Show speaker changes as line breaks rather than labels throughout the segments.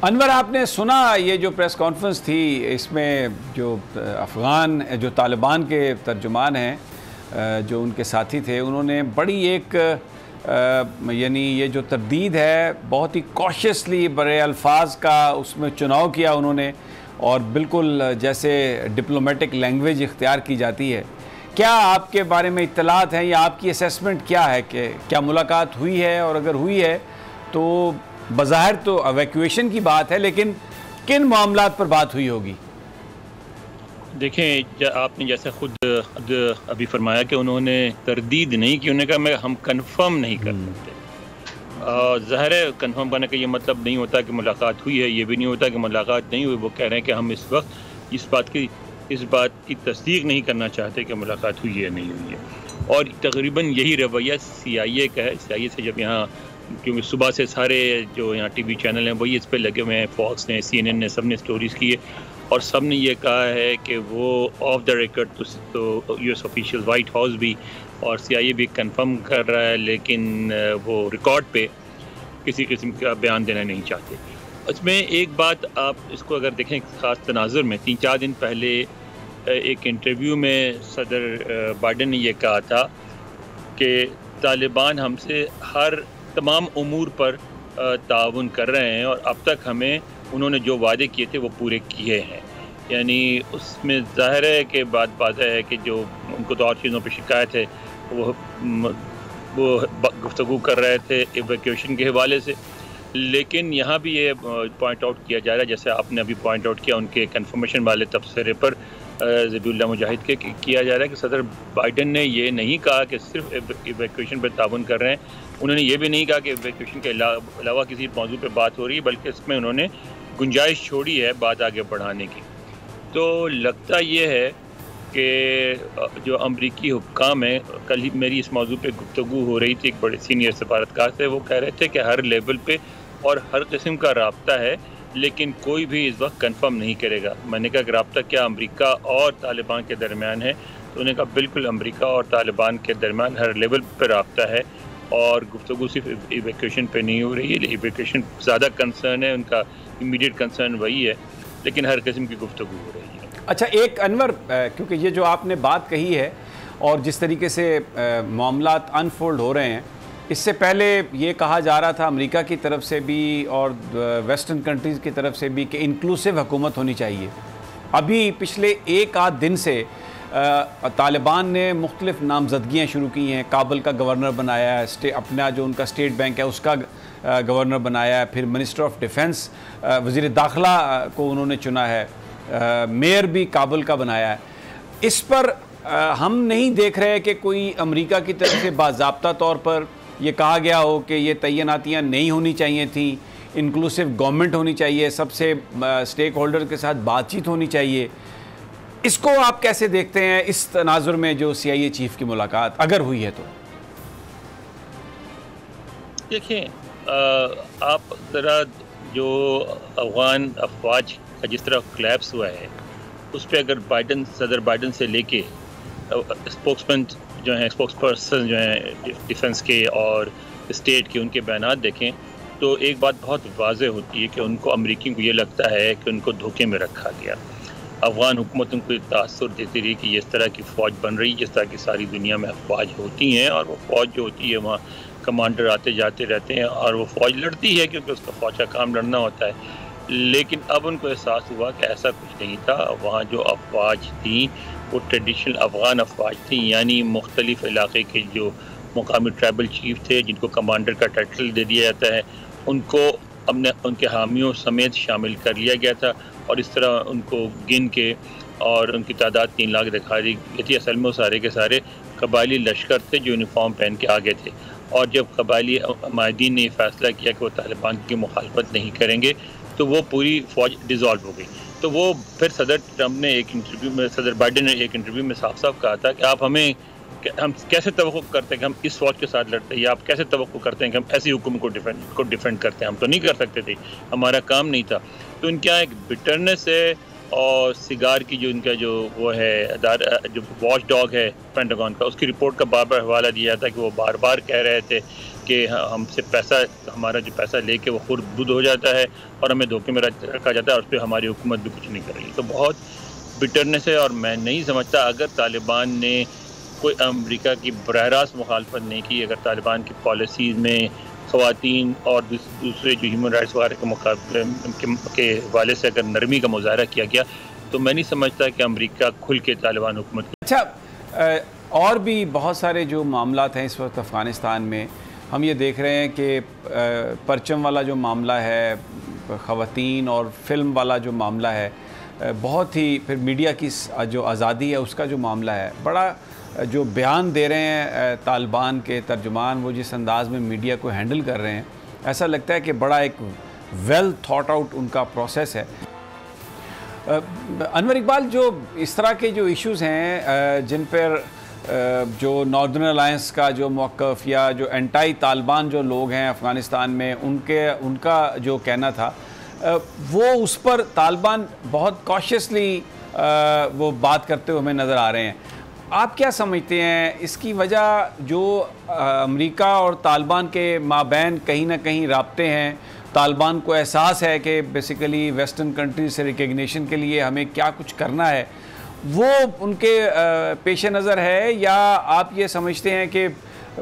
انور، آپ نے سنا یہ جو پریس کانفرنس تھی، اس میں جو افغان جو طالبان کے ترجمان ہیں، جو ان کے ساتھی تھے، انہوں نے بڑی ایک یعنی یہ جو تردید ہے بہت ہی کوششلی بڑے الفاظ کا اس میں چناؤ کیا انہوں نے، اور بالکل جیسے ڈپلومیٹک لینگویج اختیار کی جاتی ہے۔ کیا آپ کے بارے میں اطلاعات ہیں یا آپ کی اسیسمنٹ کیا ہے کہ کیا ملاقات ہوئی ہے، اور اگر ہوئی ہے تو بظاہر تو ایویکویشن کی بات ہے، لیکن کن معاملات پر بات ہوئی ہوگی؟
دیکھیں، آپ نے جیسے خود ابھی فرمایا کہ انہوں نے تردید نہیں کی، انہوں نے کہا ہم کنفرم نہیں کر سکتے۔ ظاہر ہے کنفرم کرنے کا یہ مطلب نہیں ہوتا کہ ملاقات ہوئی ہے، یہ بھی نہیں ہوتا کہ ملاقات نہیں ہوئی۔ وہ کہہ رہے ہیں کہ ہم اس وقت اس بات کی تصدیق نہیں کرنا چاہتے کہ ملاقات ہوئی ہے یا نہیں ہوئی ہے، اور تقریباً یہی رویہ CIA کا ہے۔ CIA سے جب یہاں، کیونکہ صبح سے سارے جو یہاں ٹی وی چینل ہیں وہی اس پہ لگے ہوئے ہیں، فاکس نے، CNN نے، سب نے سٹوریز کی ہے، اور سب نے یہ کہا ہے کہ وہ آف دا ریکارڈ تو US آفیشیل، وائٹ ہاؤس بھی اور CIA بھی کنفرم کر رہا ہے، لیکن وہ ریکارڈ پہ کسی قسم کا بیان دینا نہیں چاہتے۔ اس میں ایک بات آپ اس کو اگر دیکھیں خاص تناظر میں، 3-4 دن پہلے ایک انٹرویو میں صدر بائیڈن نے یہ کہا تھا کہ طالبان ہم سے تمام امور پر تعاون کر رہے ہیں، اور اب تک ہمیں انہوں نے جو وعدے کیے تھے وہ پورے کیے ہیں۔ یعنی اس میں ظاہر ہے کہ بات ہے کہ جو ان کو تو اور چیزوں پہ شکایت ہے، وہ گفتگو کر رہے تھے ایویکویشن کے حوالے سے، لیکن یہاں بھی یہ پوائنٹ آؤٹ کیا جا رہا ہے، جیسے آپ نے ابھی پوائنٹ آؤٹ کیا ان کے کنفرمیشن والے تبصرے پر ذبیح اللہ مجاہد کے کیا جا رہا ہے کہ صدر بائیڈن نے یہ نہیں کہا کہ صرف ایویکویشن پہ تعاون کر رہے ہیں، انہوں نے یہ بھی نہیں کہا کہ ایویکویشن کے علاوہ کسی موضوع پہ بات ہو رہی ہے، بلکہ اس میں انہوں نے گنجائش چھوڑی ہے بات آگے بڑھانے کی۔ تو لگتا یہ ہے کہ جو امریکی حکام ہیں، کل ہی میری اس موضوع پہ گفتگو ہو رہی تھی ایک بڑے سینئر سفارتکار سے، وہ کہہ رہے تھے کہ ہر لیول پہ اور ہر قسم کا رابطہ ہے، لیکن کوئی بھی اس وقت کنفرم نہیں کرے گا۔ میں نے کہا کہ رابطہ کیا امریکہ اور طالبان کے درمیان ہے؟ تو انہوں نے کہا بالکل امریکہ اور طالبان کے درمیان ہر لیول پہ رابطہ ہے، اور گفتگو صرف ایویکویشن پہ نہیں ہو رہی ہے، ایویکویشن زیادہ کنسرن ہے، ان کا امیڈیٹ کنسرن وہی ہے، لیکن ہر قسم کی گفتگو ہو رہی ہے۔
اچھا، ایک انور، کیونکہ یہ جو آپ نے بات کہی ہے اور جس طریقے سے معاملات انفولڈ ہو رہے ہیں، اس سے پہلے یہ کہا جا رہا تھا امریکہ کی طرف سے بھی اور ویسٹرن کنٹریز کی طرف سے بھی کہ انکلوسیو حکومت ہونی چاہیے۔ ابھی پچھلے ایک آدھ دن سے طالبان نے مختلف نامزدگیاں شروع کی ہیں، کابل کا گورنر بنایا ہے، اپنا جو ان کا اسٹیٹ بینک ہے اس کا گورنر بنایا ہے، پھر منسٹر آف ڈیفنس وزیر داخلہ کو انہوں نے چنا ہے، میئر بھی کابل کا بنایا ہے۔ اس پر ہم نہیں دیکھ رہے کہ کوئی امریکہ کی طرف سے باضابطہ طور پر یہ کہا گیا ہو کہ یہ تعیناتیاں نہیں ہونی چاہیے تھیں، انکلوسیو گورنمنٹ ہونی چاہیے، سب سے اسٹیک ہولڈر کے ساتھ بات چیت ہونی چاہیے۔ اس کو آپ کیسے دیکھتے ہیں اس تناظر میں جو CIA چیف کی ملاقات اگر ہوئی ہے تو؟
دیکھیں، آپ ذرا جو افغان افواج کا جس طرح کلیپس ہوا ہے اس پہ اگر صدر بائیڈن سے لے کے اسپوکسمین جو ہیں، اسپوکس پرسن جو ہیں ڈیفنس کے اور اسٹیٹ کے، ان کے بیانات دیکھیں تو ایک بات بہت واضح ہوتی ہے کہ ان کو، امریکی کو یہ لگتا ہے کہ ان کو دھوکے میں رکھا گیا۔ افغان حکومت ان کو تاثر دیتی رہی کہ اس طرح کی فوج بن رہی، جس طرح کی ساری دنیا میں افواج ہوتی ہیں، اور وہ فوج جو ہوتی ہے وہاں کمانڈر آتے جاتے رہتے ہیں، اور وہ فوج لڑتی ہے کیونکہ اس کا فوج کا کام لڑنا ہوتا ہے۔ لیکن اب ان کو احساس ہوا کہ ایسا کچھ نہیں تھا، وہاں جو افواج تھیں وہ ٹریڈیشنل افغان افواج تھیں، یعنی مختلف علاقے کے جو مقامی ٹرائبل چیف تھے جن کو کمانڈر کا ٹائٹل دے دیا جاتا ہے، ان کو ان کے حامیوں سمیت شامل کر لیا گیا تھا، اور اس طرح ان کو گن کے اور ان کی تعداد 3 لاکھ دکھا دی گئی تھی۔ اصل میں وہ سارے کے سارے قبائلی لشکر تھے جو یونیفارم پہن کے آگے تھے، اور جب قبائلی مائدین نے یہ فیصلہ کیا کہ وہ طالبان کی مخالفت نہیں کریں گے تو وہ پوری فوج ڈیزالو ہو گئی۔ تو وہ پھر صدر بائیڈن نے ایک انٹرویو میں صاف صاف کہا تھا کہ ہم کیسے توقع کرتے ہیں کہ ہم اس فوج کے ساتھ لڑتے ہیں، یا آپ کیسے توقع کرتے ہیں کہ ہم ایسی حکومت کو ڈیفینڈ کرتے ہیں؟ ہم تو نہیں کر سکتے تھے، ہمارا کام نہیں تھا۔ تو ان کے یہاں ایک بٹرنس ہے، اور سگار کی جو ان کا جو وہ ہے جو واچ ڈاگ ہے پینٹاگون کا، اس کی رپورٹ کا بار بار حوالہ دیا تھا کہ وہ بار بار کہہ رہے تھے کہ ہم سے پیسہ ہمارا جو پیسہ لے کے وہ خود بدھ ہو جاتا ہے اور ہمیں دھوکے میں رکھا جاتا ہے، اور اس پہ ہماری حکومت بھی کچھ نہیں کر رہی. تو بہت بٹرنس ہے، اور میں نہیں سمجھتا اگر طالبان نے کوئی امریکہ کی براہ راست مخالفت نہیں کی، اگر طالبان کی پالیسیز میں خواتین اور دوسرے جو ہیومن رائٹس وغیرہ کے مقابلے کے حوالے سے اگر نرمی کا مظاہرہ کیا گیا، تو میں نہیں سمجھتا کہ امریکہ کھل کے طالبان حکومت کی.
اچھا، اور بھی بہت سارے جو معاملات ہیں اس وقت افغانستان میں، ہم یہ دیکھ رہے ہیں کہ پرچم والا جو معاملہ ہے، خواتین اور فلم والا جو معاملہ ہے، بہت ہی، پھر میڈیا کی جو آزادی ہے اس کا جو معاملہ ہے، بڑا جو بیان دے رہے ہیں طالبان کے ترجمان، وہ جس انداز میں میڈیا کو ہینڈل کر رہے ہیں، ایسا لگتا ہے کہ بڑا ایک ویل تھاٹ آؤٹ ان کا پروسیس ہے. انور اقبال، جو اس طرح کے جو ایشوز ہیں جن پر جو ناردرن الائنس کا جو موقف یا جو اینٹائی طالبان جو لوگ ہیں افغانستان میں، ان کا جو کہنا تھا، وہ اس پر طالبان بہت کاشیسلی وہ بات کرتے ہوئے ہمیں نظر آ رہے ہیں. آپ کیا سمجھتے ہیں اس کی وجہ؟ جو امریکہ اور طالبان کے مابین کہیں نہ کہیں رابطے ہیں، طالبان کو احساس ہے کہ بیسیکلی ویسٹرن کنٹریز سے ریکگنیشن کے لیے ہمیں کیا کچھ کرنا ہے، وہ ان کے پیش نظر ہے، یا آپ یہ سمجھتے ہیں کہ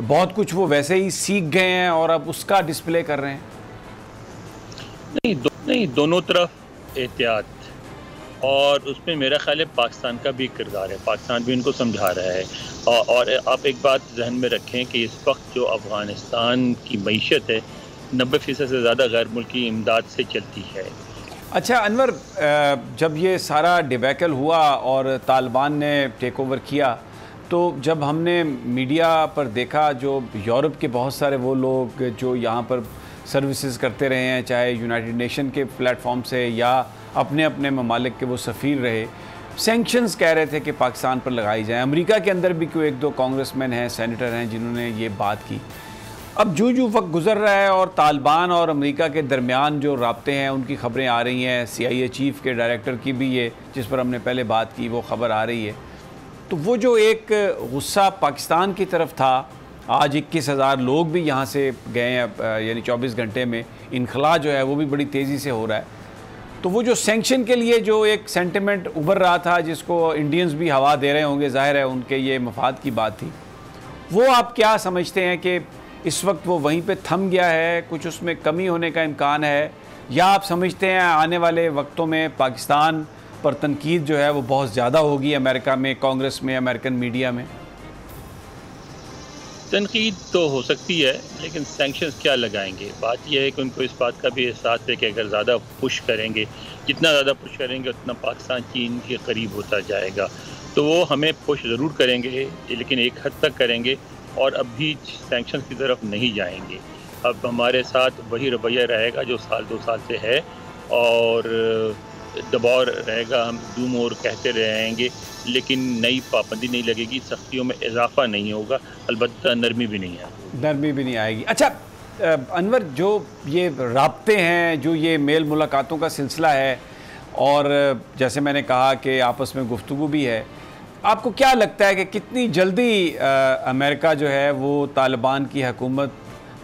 بہت کچھ وہ ویسے ہی سیکھ گئے ہیں اور اب اس کا ڈسپلے کر رہے ہیں؟
نہیں، دونوں طرف احتیاط، اور اس میں میرا خیال ہے پاکستان کا بھی کردار ہے. پاکستان بھی ان کو سمجھا رہا ہے. اور آپ ایک بات ذہن میں رکھیں کہ اس وقت جو افغانستان کی معیشت ہے 90% سے زیادہ غیر ملکی امداد سے چلتی ہے.
اچھا انور، جب یہ سارا ڈیبیکل ہوا اور طالبان نے ٹیک اوور کیا، تو جب ہم نے میڈیا پر دیکھا، جو یورپ کے بہت سارے وہ لوگ جو یہاں پر سروسز کرتے رہے ہیں، چاہے یونائٹڈ نیشن کے پلیٹ فارم سے یا اپنے اپنے ممالک کے وہ سفیر رہے، سینکشنز کہہ رہے تھے کہ پاکستان پر لگائی جائیں. امریکہ کے اندر بھی کوئی ایک دو کانگریس مین ہیں، سینیٹر ہیں، جنہوں نے یہ بات کی. اب جو وقت گزر رہا ہے اور طالبان اور امریکہ کے درمیان جو رابطے ہیں ان کی خبریں آ رہی ہیں، CIA چیف کے ڈائریکٹر کی بھی یہ جس پر ہم نے پہلے بات کی وہ خبر آ رہی ہے، تو وہ جو ایک غصہ پاکستان کی طرف تھا، آج 21,000 لوگ بھی یہاں سے گئے ہیں، یعنی 24 گھنٹے میں انخلا جو ہے وہ بھی بڑی تیزی سے ہو رہا ہے. تو وہ جو سینکشن کے لیے جو ایک سینٹیمنٹ ابھر رہا تھا، جس کو انڈینز بھی ہوا دے رہے ہوں گے، ظاہر ہے ان کے یہ مفاد کی بات تھی، وہ آپ کیا سمجھتے ہیں کہ اس وقت وہ وہیں پہ تھم گیا ہے، کچھ اس میں کمی ہونے کا امکان ہے، یا آپ سمجھتے ہیں آنے والے وقتوں میں پاکستان پر تنقید جو ہے وہ بہت زیادہ ہوگی امریکہ میں، کانگریس میں، امریکن میڈیا میں؟
تنقید تو ہو سکتی ہے، لیکن سینکشنز کیا لگائیں گے؟ بات یہ ہے کہ ان کو اس بات کا بھی احساس ہے کہ اگر زیادہ پش کریں گے، جتنا زیادہ پش کریں گے اتنا پاکستان چین کے قریب ہوتا جائے گا. تو وہ ہمیں پش ضرور کریں گے، لیکن ایک حد تک کریں گے، اور اب بھی سینکشنز کی طرف نہیں جائیں گے. اب ہمارے ساتھ وہی رویہ رہے گا جو سال 2 سال سے ہے، اور دباؤ رہے گا، ہم دوم اور کہتے رہیں گے، لیکن نئی پابندی نہیں لگے گی، سختیوں میں اضافہ نہیں ہوگا، البتہ نرمی بھی نہیں آئے گی.
اچھا انور، جو یہ رابطے ہیں، جو یہ میل ملاقاتوں کا سلسلہ ہے، اور جیسے میں نے کہا کہ آپس میں گفتگو بھی ہے، آپ کو کیا لگتا ہے کہ کتنی جلدی امریکہ جو ہے وہ طالبان کی حکومت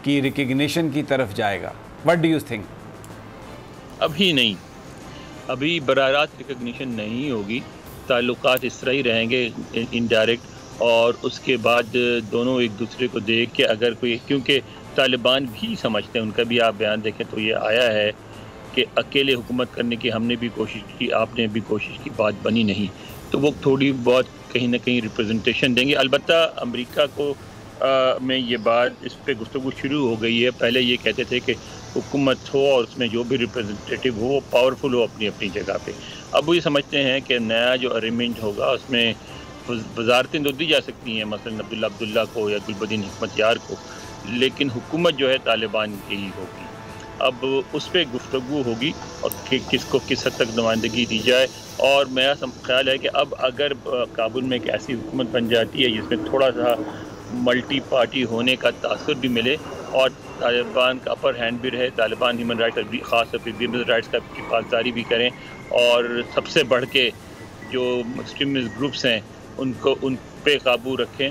کی ریکگنیشن کی طرف جائے گا؟ What do you think؟
ابھی نہیں، ابھی براہ راست ریکگنیشن نہیں ہوگی، تعلقات اس طرح ہی رہیں گے انڈائریکٹ، اور اس کے بعد دونوں ایک دوسرے کو دیکھ کے اگر کوئی، کیونکہ طالبان بھی سمجھتے ہیں، ان کا بھی آپ بیان دیکھیں تو یہ آیا ہے کہ اکیلے حکومت کرنے کی ہم نے بھی کوشش کی، آپ نے بھی کوشش کی، بات بنی نہیں، تو وہ تھوڑی بہت کہیں نہ کہیں ریپریزنٹیشن دیں گے. البتہ امریکہ کو میں یہ بات، اس پہ گفتگو شروع ہو گئی ہے. پہلے یہ کہتے تھے کہ حکومت ہو اور اس میں جو بھی ریپریزنٹیٹیو ہو وہ پاورفل ہو اپنی اپنی جگہ پہ. اب وہ یہ سمجھتے ہیں کہ نیا جو ارینجمنٹ ہوگا اس میں وزارتیں تو دی جا سکتی ہیں، مثلا عبداللہ کو یا گلبدین حکمت یار کو، لیکن حکومت جو ہے طالبان کی ہی ہوگی. اب اس پہ گفتگو ہوگی اور کہ کس کو کس حد تک نمائندگی دی جائے. اور میرا خیال ہے کہ اب اگر کابل میں ایک ایسی حکومت بن جاتی ہے جس میں تھوڑا سا ملٹی پارٹی ہونے کا تاثر بھی ملے اور طالبان کا اپر ہینڈ بھی رہے، طالبان ہیومن رائٹس بھی، خاص طور پہ ویمن رائٹس کا پاسداری بھی کریں، اور سب سے بڑھ کے جو ایکسٹریمسٹ گروپس ہیں ان پہ قابو رکھیں.